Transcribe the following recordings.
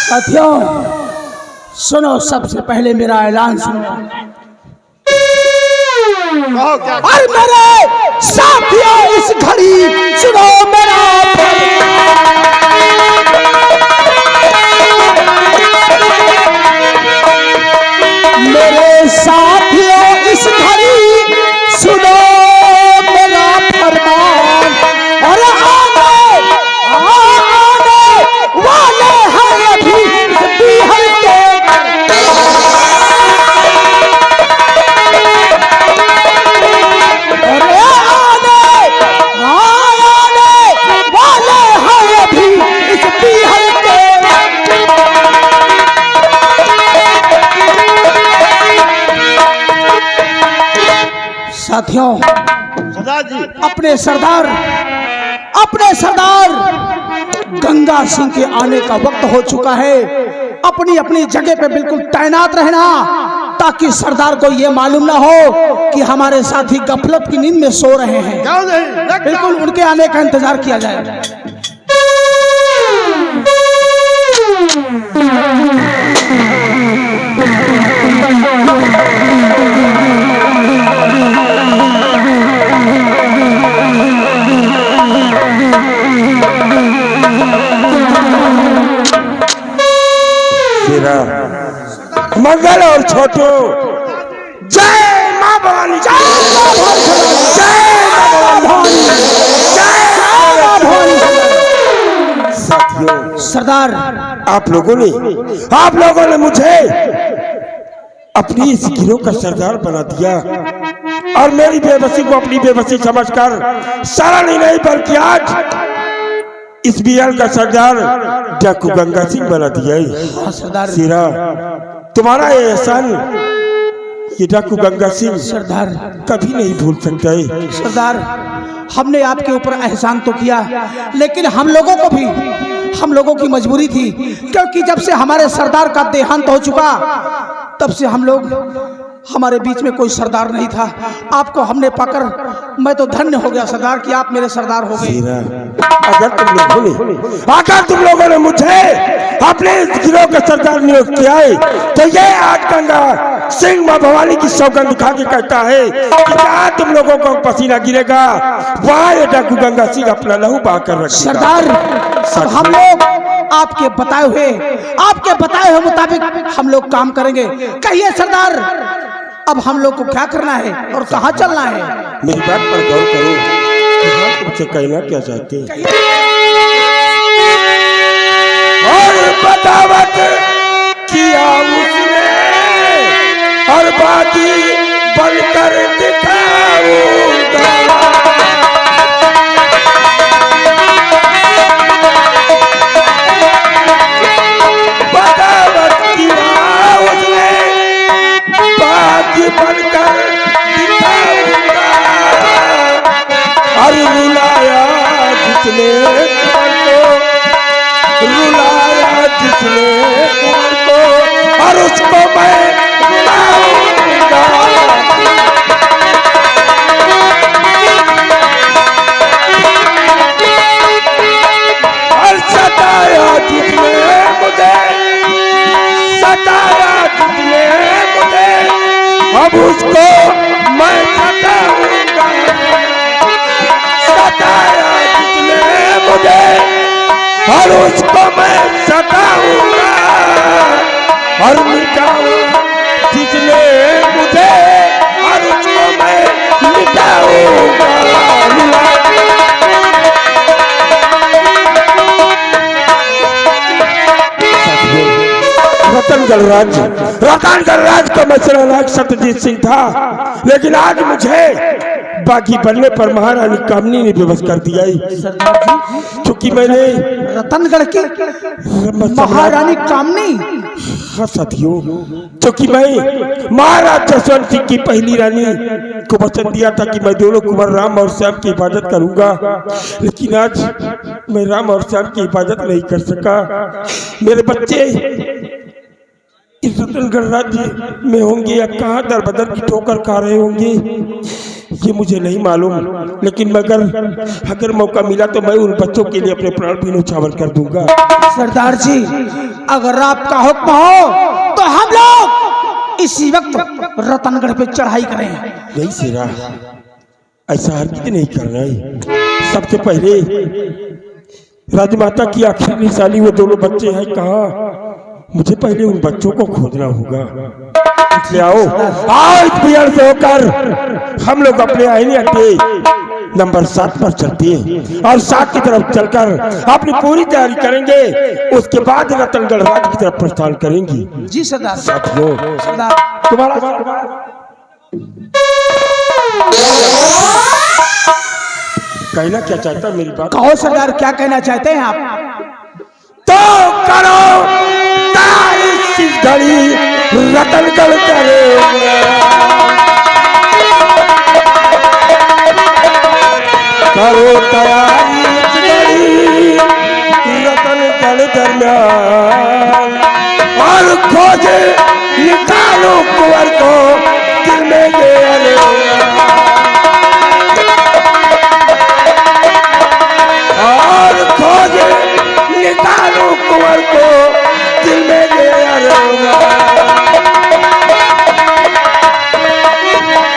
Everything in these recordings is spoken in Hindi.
साथियों सुनो, सबसे पहले मेरा ऐलान सुनो। और मेरे साथियों इस घड़ी सुनो मेरा मेरे साथियों इस घड़ी सुनो मेरा फरमान। और आने वाले हैं अभी बिहार के साथियों, सरदार जी, अपने सरदार गंगा सिंह के आने का वक्त हो चुका है। अपनी अपनी जगह पे बिल्कुल तैनात रहना, ताकि सरदार को ये मालूम ना हो कि हमारे साथी गफलत की नींद में सो रहे हैं। बिल्कुल उनके आने का इंतजार किया जाए। मंगल और छोटो, जय मां भवानी, जय मां भवानी, जय मां भवानी। साथियों, सरदार आप लोगों ने मुझे अपनी इस गिरोह का सरदार बना दिया और मेरी बेबसी को अपनी बेबसी समझकर सरल ही नहीं बल्कि आज इस बीएल का सरदार डाकू गंगा सिंह बना दिया। सरदार सिरा, तुम्हारा ये एहसान ये डाकू गंगा सिंह सरदार कभी नहीं भूल सकता है। सरदार, हमने आपके ऊपर एहसान तो किया, लेकिन हम लोगों की मजबूरी थी, क्योंकि जब से हमारे सरदार का देहांत हो चुका तब से हमारे बीच में कोई सरदार नहीं था। आपको हमने पाकर मैं तो धन्य हो गया सरदार कि आप मेरे सरदार हो गए। अगर तुम लोगों ने मुझे अपने इस गिरोह का सरदार नियुक्त किया है, तो ये आज गंगा सिंह मां भवानी की सौगंध खा के कहता है कि जहाँ तुम लोगों को पसीना गिरेगा वहाँ ये डाकू गंगा सिंह अपना लहू बहाकर रखेगा। सरदार, हम लोग आपके बताए हुए मुताबिक हम लोग काम करेंगे। कहिए सरदार, अब हम लोग को क्या करना है और कहाँ चलना है? मेरी बात पर गौर करो कि हम तुमसे कहना क्या चाहते हैं। और बगावत किया उसने और बाकी बनकर दिखाऊंगा। बगावत किया उसने बाकी बनकर दिखाऊंगा। और रुलाया जिसने को और उसको मैं रुलाऊंगा। और सताया जिसने मुझे अब उसको मैं सताऊंगा। सताया जिसने मुझे और उसको मैं सताऊंगा। और मिटाऊंगा जिसने मुझे और उसको मैं मिटाऊंगा। रतनगढ़ राज का मसला सत्यजीत सिंह था, लेकिन आज मुझे बागी बनने पर महारानी कामनी ने विवश कर दिया है। क्योंकि मैंने रतनगढ़ की महारानी कामनी, हाँ साथियों, क्योंकि मैं महाराज जसवंत सिंह की पहली रानी को वचन दिया था कि मैं दोनों कुंवर राम और श्याम की हिफाजत करूंगा, लेकिन आज मैं राम और श्याम की हिफाजत नहीं कर सका। मेरे बच्चे इस रतनगढ़ राज्य में होंगे या कहाँ दर बदर की ठोकर खा रहे होंगे ये मुझे नहीं मालूम, लेकिन अगर मौका मिला तो मैं उन बच्चों के लिए अपने प्राण भी न्यौछावर कर दूंगा। सरदार जी, अगर आपका हुक्म हो तो हम लोग इसी वक्त रतनगढ़ पे चढ़ाई करें। नहीं सिरा, ऐसा हरगिज नहीं करना है। सबसे पहले राजमाता की आखिरी निशानी वो दोनों बच्चे हैं कहाँ, मुझे पहले उन बच्चों को खोजना होगा। इसलिए आओ आज बिहार से होकर हम लोग अपने आईने अड्डे नंबर 7 पर चलते हैं और 7 की तरफ चलकर अपनी पूरी तैयारी करेंगे। उसके बाद रतनगढ़ राज की तरफ प्रस्थान करेंगी। जी सरदार। साथियों, सरदार तुम्हारा कहना क्या चाहता है मेरी बात? कहो सरदार, क्या कहना चाहते हैं आप? तो करो तैयारी, इस घड़ी रतनगढ़ चलेंगे। करो तैयारी, इस घड़ी रतनगढ़ दरमियान और खोजे निकालो कुंवर को दिल में ये और खोजे निकालो कुंवर को दिल में ये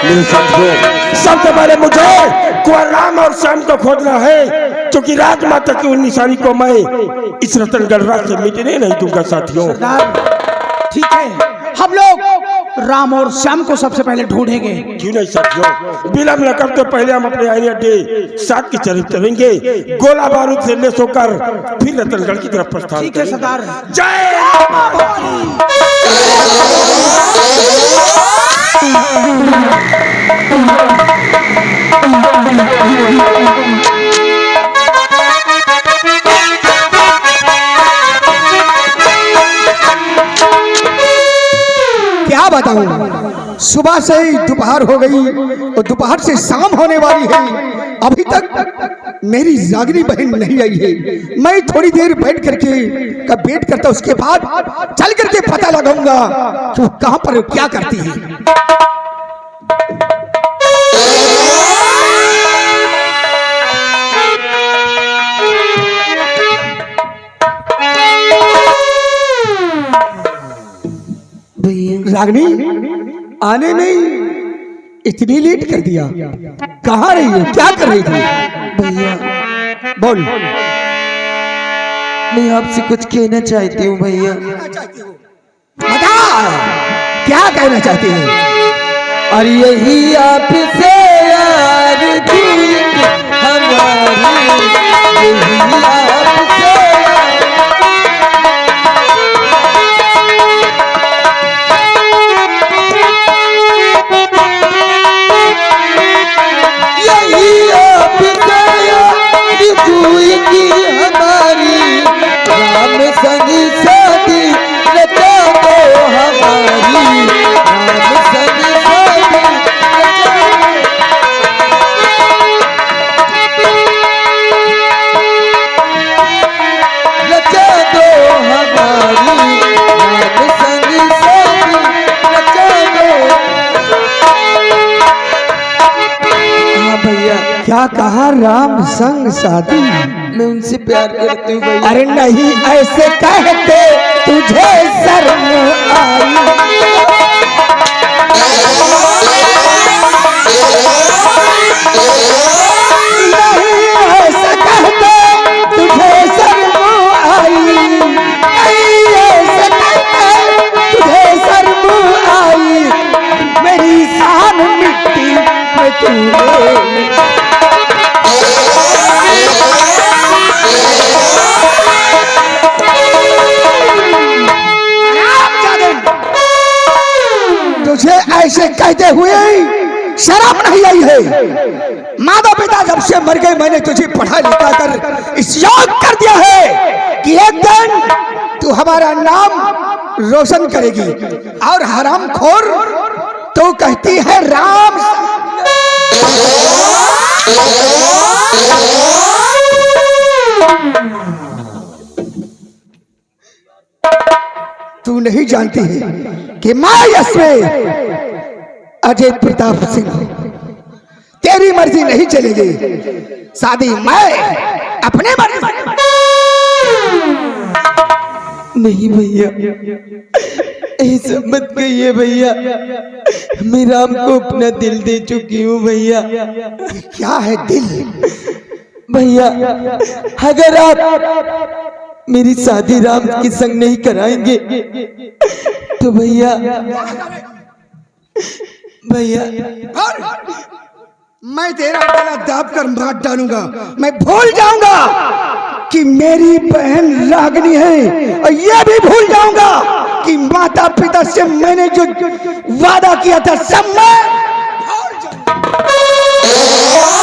मेरे साथियों, सबसे पहले मुझे कुंवर राम और श्याम को खोजना है, क्योंकि राजमाता की उन निशानी को मैं इस रतनगढ़ राज से मिटने नहीं दूंगा। साथियों सरदार ठीक है, हम लोग राम और श्याम को सबसे पहले ढूंढेंगे। क्यों नहीं साथियों, विलंब न करते पहले हम अपने आईने अड्डे 7 की तरफ चलेंगे। गोला बारूद से लेस होकर फिर रतनगढ़ की तरफ प्रस्थान ठीक है सरदार। जय क्या बताऊं, सुबह से ही दोपहर हो गई और दोपहर से शाम होने वाली है, अभी तक मेरी जागरी बहन नहीं आई है। मैं थोड़ी देर बैठ करके का वेट करता, उसके बाद चल करके पता लगाऊंगा कि वो कहां पर क्या करती है। रागनी आने में इतनी लेट कर दिया, कहाँ रही है, क्या कर रही थी? भैया बोल। मैं आपसे कुछ कहना चाहती हूँ भैया। बता, क्या कहना चाहती है? और यही आपसे यार थी हमारी, यही आपसे हमारी, राम संगी शादी रचा दो हमारी, राम संगी शादी रचा दो हमारी, राम संगी शादी रचा दो। हाँ भैया। क्या कहा? राम संग शादी? मैं उनसे प्यार करती हूँ भैया। अरे नहीं, ऐसे कहते तुझे शर्म आई। नहीं, ऐसे कहते तुझे शर्म आई। नहीं, ऐसे कहते तुझे शर्म आई। मेरी शान मिट्टी में तूने तुझे ऐसे कहते हुए शर्म नहीं आई है? माता पिता जब से मर गए, मैंने तुझे पढ़ा लिखा कर इस योग कर दिया है कि एक दिन तू हमारा नाम रोशन करेगी। और हरामखोर तो कहती है राम। तू नहीं जानती है कि मैं यशवी अजय प्रताप सिंह हूं। तेरी मर्जी नहीं चलेगी, शादी मैं अपने मर्जी नहीं भैया, ऐसा मत कहिए भैया। मैं राम को अपना दिल दे चुकी हूँ भैया। ये क्या है दिल? भैया अगर आप मेरी शादी राम के संग नहीं कराएंगे तो भैया मैं तेरा गला दाब कर मार डालूंगा। मैं भूल जाऊंगा कि मेरी बहन रागनी है, और ये भी भूल जाऊंगा कि माता पिता से मैंने जो वादा किया था सब मैं भूल जाऊंगा।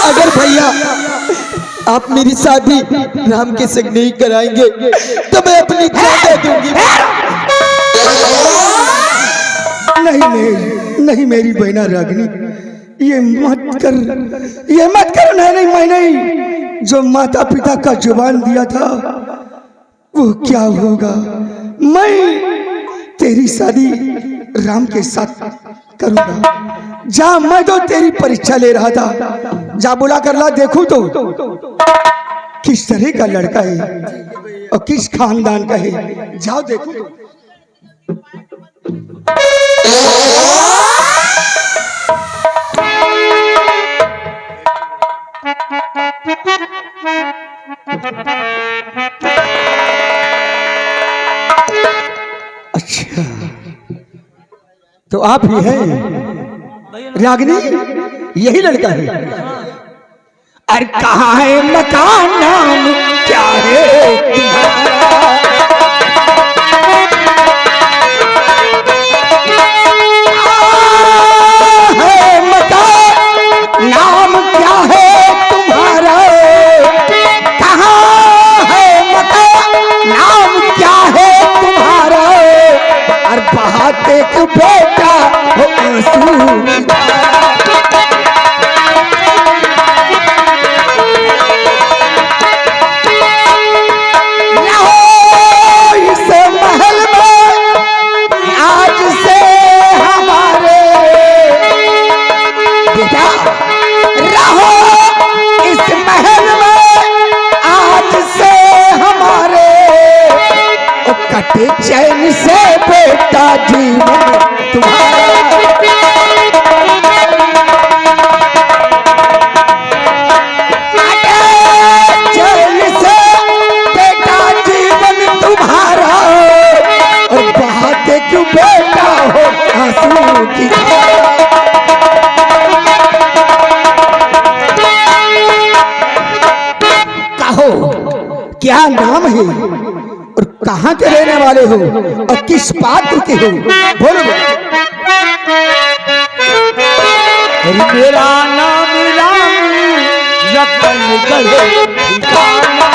अगर भैया आप मेरी शादी राम के संग नहीं कराएंगे तो मैं अपनी जान दे दूंगी। नहीं मेरी बहना रागनी, ये मत कर। नहीं, मैं नहीं। जो माता पिता का जुबान दिया था वो क्या होगा। मैं तेरी शादी राम के साथ करूंगा। जा, मैं तो तेरी परीक्षा ले रहा था। जा बुला कर ला, देखूं तो किस तरह का लड़का है और किस खानदान का है। जाओ देखो तो। अच्छा, तो आप ही हैं रागिनी? यही लड़का है? अरे कहाँ है मकान, नाम क्या है तुम्हारा? है मकान, नाम क्या है तुम्हारा? कहाँ है मकान, नाम क्या है तुम्हारा? और बहाते क्यों बेटा हो आंसू? चैन से बेटा जीवन तुम्हारा। चैन से बेटा जीवन तुम्हारा, और बहाते क्यों बेटा हो आंसू की धारा। कहो क्या नाम है और कहाँ के रहने वाले हो और किस पात्र के हो? बोलो। मेरा नाम राम, रतन गढ़ ठिकाना।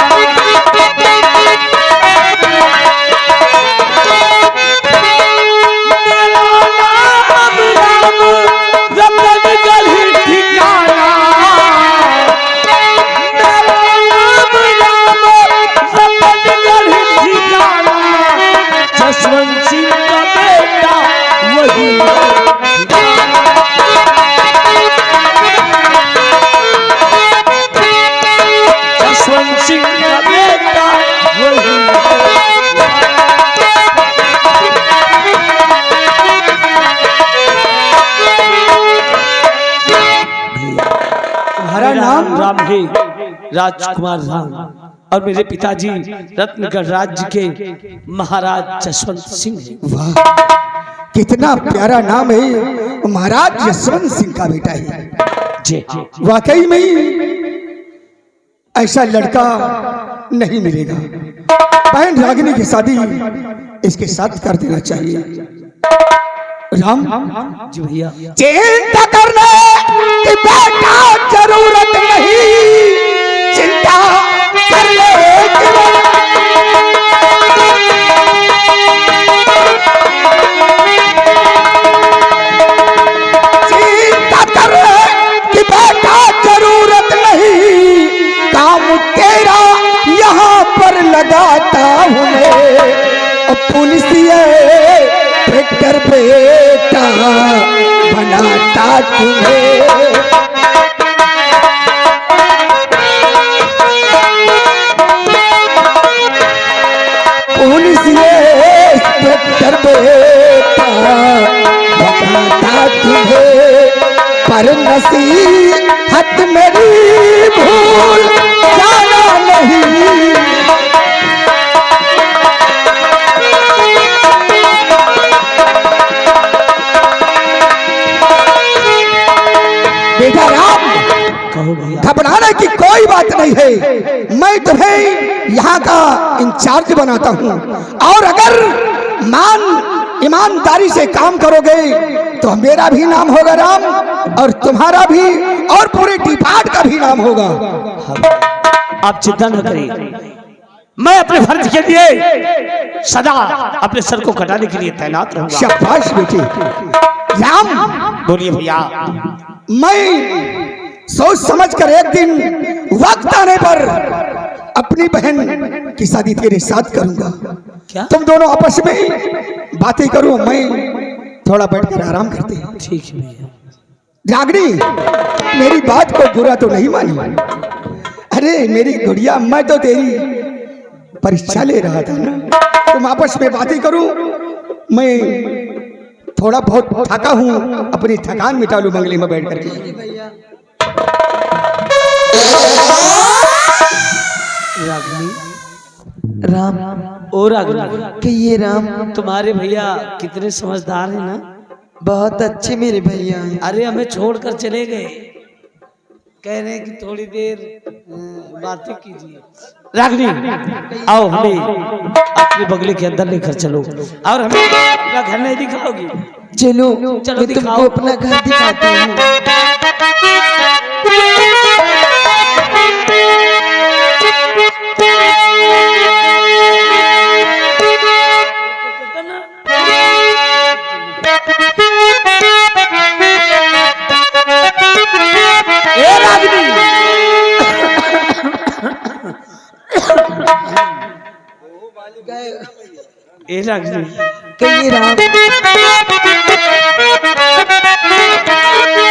मेरा नाम राम, रतन गढ़ ठिकाना। मेरा नाम राम, रतन गढ़ ठिकाना। जसवंत सिंह का बेटा वही जसवंत सिंह का बेटा वही। तुम्हारा नाम? राम है, राजकुमार राम, और मेरे पिताजी रत्नगढ़ राज्य के महाराज जसवंत सिंह हैं। वाह, कितना प्यारा नाम है। महाराज जसवंत सिंह का बेटा है। जी वाकई में ऐसा लड़का नहीं मिलेगा। बहन रागिनी की शादी इसके साथ कर देना चाहिए। राम जी भैया। चिंता करने की बेटा जरूरत नहीं, चिंता करने की चिंता करने की बेटा जरूरत नहीं। काम तेरा यहाँ पर लगाता हूँ मैं, पुलिस ट्रैक्टर बेटा बनाता तुम्हें। पुलिस नसीहत मेरी भूल जाना नहीं। बेटा राम, घबराने की कोई बात नहीं है। मैं तुम्हें यहाँ का इंचार्ज बनाता हूँ, और अगर ईमानदारी से काम करोगे तो मेरा भी नाम होगा राम, और तुम्हारा भी, और पूरे डिपार्ट का भी नाम होगा। आप चिंता न करिए, मैं अपने फर्ज के लिए सदा अपने सर को कटाने के लिए तैनात रहूंगा। शाबाश बेटे। राम, बोलिए भैया। मैं सोच समझ कर एक दिन वक्त आने पर अपनी बहन की शादी तेरे साथ करूंगा। क्या? तुम दोनों आपस में बातें करो, मैं थोड़ा बैठकर आराम करते हैं। ठीक है भैया। रागनी, मेरी बात को बुरा तो नहीं मानी? अरे मेरी गुड़िया, मैं तो तेरी परीक्षा ले रहा था ना। तुम आपस में बातें करो, मैं थोड़ा बहुत थका हूँ, अपनी थकान मिटा लूं बंगले में बैठ करके। राम, ओ राघनी, कि ये राम तुम्हारे भैया कितने समझदार हैं ना। बहुत अच्छे मेरे भैया हैं। अरे हमें छोड़कर चले गए, कह रहे हैं कि थोड़ी देर बातें कीजिए। राघनी, आओ हमें अपने बंगले के अंदर लेकर चलो, और हमें अपना घर नहीं दिखाओगी? चलो चलो मैं दिखाओ। तुमको अपना घर दिखाता हूँ। ए राघनी, ए राघनी, कि ये राम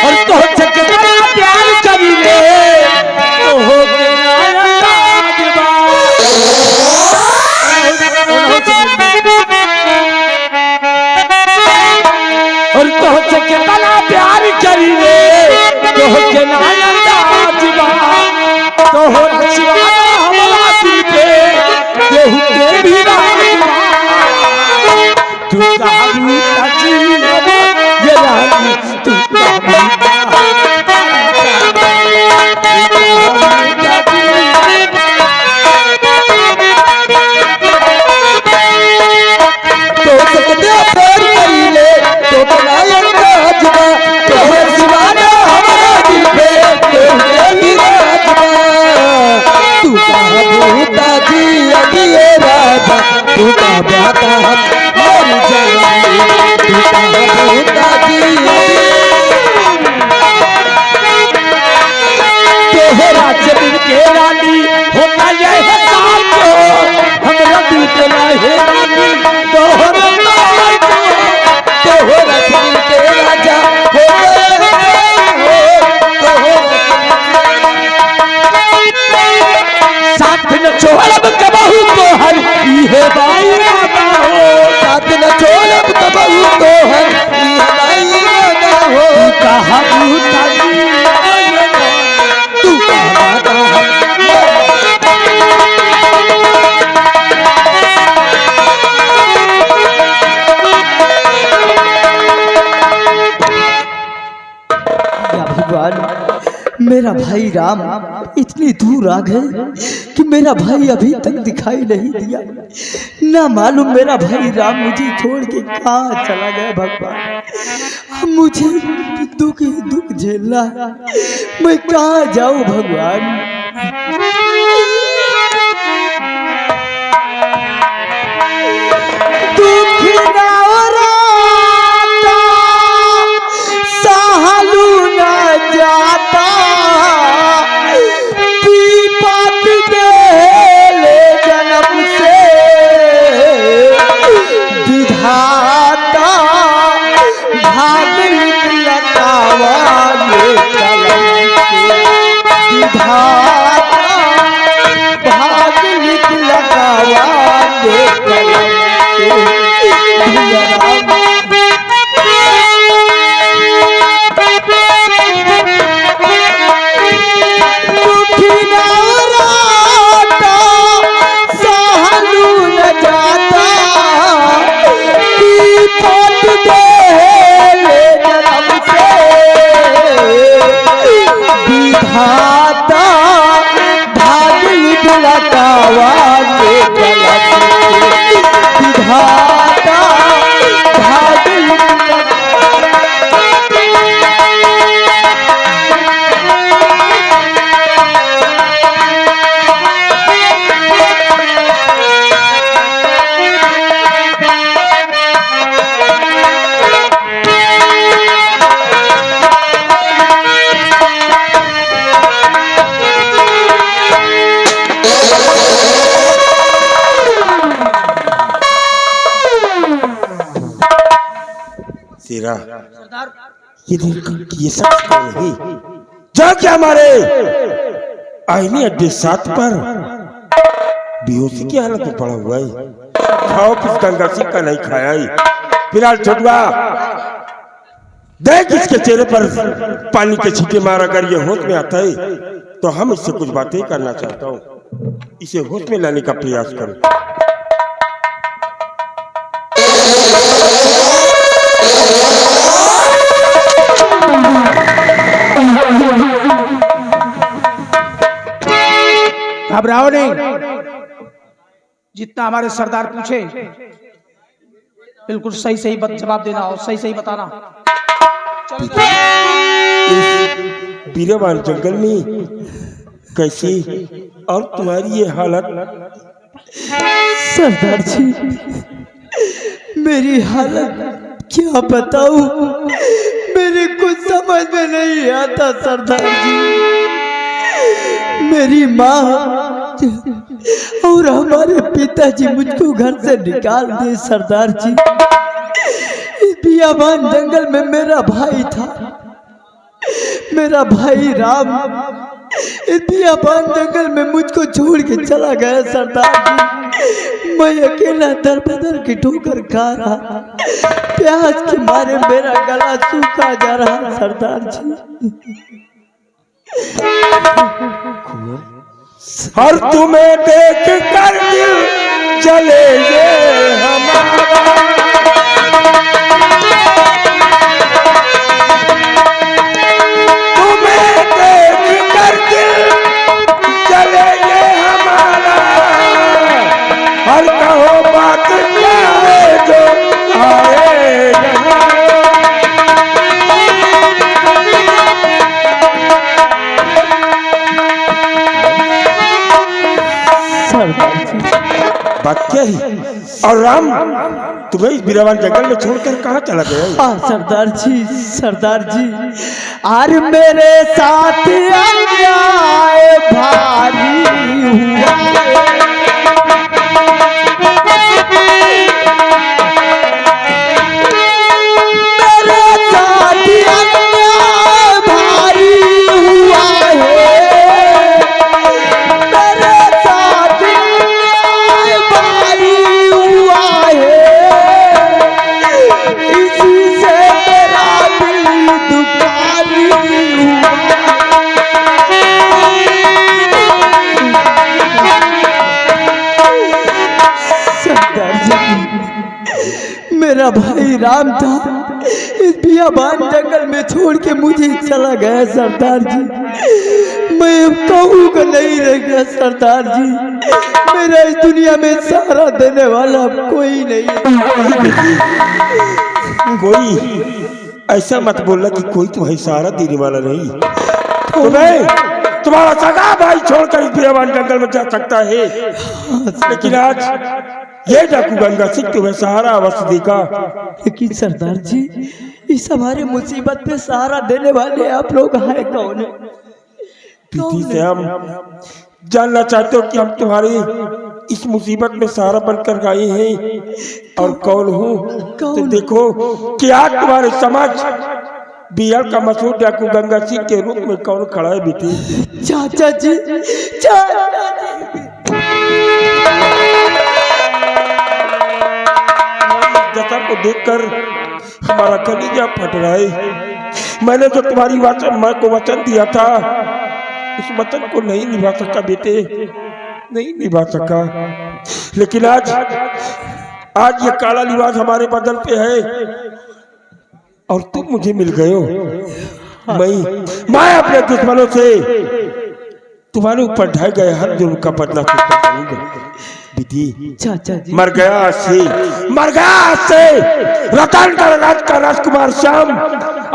और तो सके प्यार करी ले तो हो और तो सके प्यार करी ले तो हो के तो हो हमारा दिल पे केहू के भी तू कहानी ये रानी, तू तो सकते प्यार करी ले तो बनाया राजमा, तो है सिवाना हमारा दिल पे तेरी राजमा। तू कहा भूता जी अभी ये राजा, तू कहा बाता हम मर जाएंगे। तू कहा भूता जी तोहरा जमीन के रानी होता यह साथ हमरा बीतना है रानी तोहरा तोहरा दिल के राजा हो साथ न छोड़ब कबहू तोहर इहे बाई राधा हो, साथ न छोड़ब कबहू तोहर ई हमारी राधा हो। कहा भूता जी तू कहा बाता हम भगवान, मेरा भाई राम इतनी दूर आ गए कि मेरा भाई अभी तक दिखाई नहीं दिया। ना मालूम मेरा भाई राम मुझे छोड़ के कहाँ चला गया। भगवान, मुझे दुख ही दुख झेलना है, मैं कहाँ जाऊँ भगवान। दुख ना राता सहलू ना जाता, पीपत ले जन्म से विधाता, भाग निकलतावा ये कलम से विधाता, भाग निकलतावा ये कलम से। विधाता भाग्य तेरा ये सब नहीं जाके हमारे आईनी अड्डे 7 पर बेहोशी की हालत में पड़ा हुआ है। खाओ किस गंगा सिंह का नहीं खाया ही। फिलहाल छोटुआ देख इसके चेहरे पर पानी के छींटे मार, अगर ये होश में आता है तो हम इससे कुछ बातें करना चाहता हूँ। इसे होश में लाने का प्रयास करो। घबराओ नहीं, जितना हमारे सरदार पूछे बिल्कुल सही सही जवाब देना और सही सही बताना। बीरावान जंगल में कैसी और तुम्हारी ये हालत? सरदार जी, मेरी हालत क्या बताऊं, मेरे कुछ समझ में नहीं आता सरदार जी। मेरी माँ और हमारे पिताजी मुझको घर से निकाल दिए सरदार जी। इस बियाबान जंगल में मेरा भाई था, मेरा भाई राम इस बियाबान जंगल में मुझको छोड़ के चला गया सरदार जी। मैं अकेला दर बदर की ठोकर खा रहा, प्यास के मारे मेरा गला सूखा जा रहा सरदार जी। और तुम्हें देख कर दिल जले ये हमारा, तुम्हें देख कर दिल जले ये हमारा। और कहो बात क्या है जो आए यहाँ। बात क्या है? और राम तुम्हें इस बीरावान जंगल में छोड़कर कहाँ चला गया? हाँ सरदार जी, सरदार जी, आज मेरे साथ अन्याय भारी हुआ है। मेरे साथ अन्याय भारी हुआ है। मेरे साथ अन्याय भारी हुआ है। इसी से मेरा दिल दुखारी हुआ। सरदार जी, मेरा भाई राम था, इस बियाबान जंगल में छोड़ के मुझे चला गया सरदार जी। मैं अब कहूँगा नहीं रह गया सरदार जी। मेरा इस दुनिया में सहारा देने वाला कोई नहीं है। कोई ऐसा मत बोलना कि कोई तुम्हें सहारा देने वाला नहीं। तुम्हारा सगा भाई छोड़कर इस बीरावान जंगल में जा सकता है, लेकिन आज ये डाकू गंगा सिंह तुम्हें सहारा अवश्य देगा। लेकिन सरदार जी, इस हमारे मुसीबत में सहारा देने वाले आप लोग हैं कौन है? प्रीति से हम जानना चाहते हो कि हम तुम्हारी इस मुसीबत में सहारा बनकर आए हैं और कौन हूँ? तो देखो कि आज तुम्हारे समाज बिहार का मशहूर डाकू गंगा सिंह के रूप में कौन खड़ा है बेटी? चाचा जी, चाचा जी। दशा को देखकर हमारा कलेजा फट रहा है। मैंने जो तुम्हारी माँ को वचन दिया था, उस वचन को नहीं निभा सका बेटे, नहीं निभा सका। लेकिन आज ये काला लिबास हमारे बदन पे है और तुम मुझे मिल गए हो। मैं अपने दुश्मनों से तुम्हारे ऊपर ढाए गए हर जुर्म का बदला चुकता करूंगा बेटी चाचा जी मर गया से रतन राज का राजकुमार श्याम।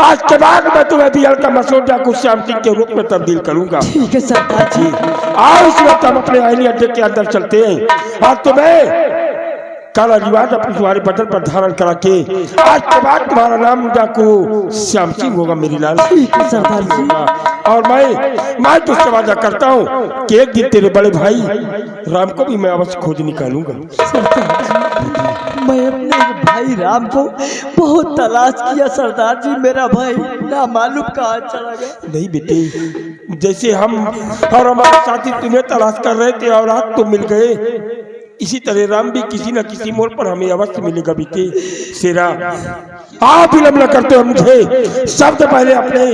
आज के बाद मैं तुम्हें बियल का मसोजा को श्याम सिंह के रूप में तब्दील करूंगा। ठीक है सरदार जी। आओ इस वक्त हम अपने आईनी अड्डे के अंदर चलते हैं और तुम्हें काला रिवाज अपने तुम्हारे बदन पर धारण करा के आज के बाद तुम्हारा नाम डाकू श्याम सिंह होगा मेरी लाल। ठीक है सरदार जी। और मैं तुझसे वादा करता हूँ कि एक दिन तेरे बड़े भाई राम को भी मैं अवश्य खोज निकालूंगा। सरदार जी मैं अपने भाई राम को बहुत तलाश किया सरदार जी, मेरा भाई ना मालूम कहाँ चला गया। नहीं बेटे, जैसे हम और हमारे साथी तुम्हें तलाश कर रहे थे और आज तुम मिल गए, इसी तरह राम भी किसी न किसी मोड़ पर हमें अवश्य मिलेगा बेटे। शेरा आप विलंब न करते हो, मुझे सबसे पहले अपने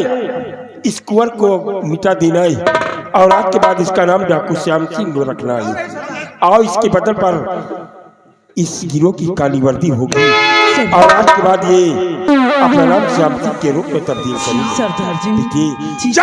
इस कुंवर को मिटा देना है और आज के बाद इसका नाम डाकू श्याम सिंह रखना है। आओ इसके बदल पर इस गिरोह की काली वर्दी होगी और आज के बाद ये अपना नाम श्याम सिंह के रूप में तब्दील करेंगे। सरदार जी जय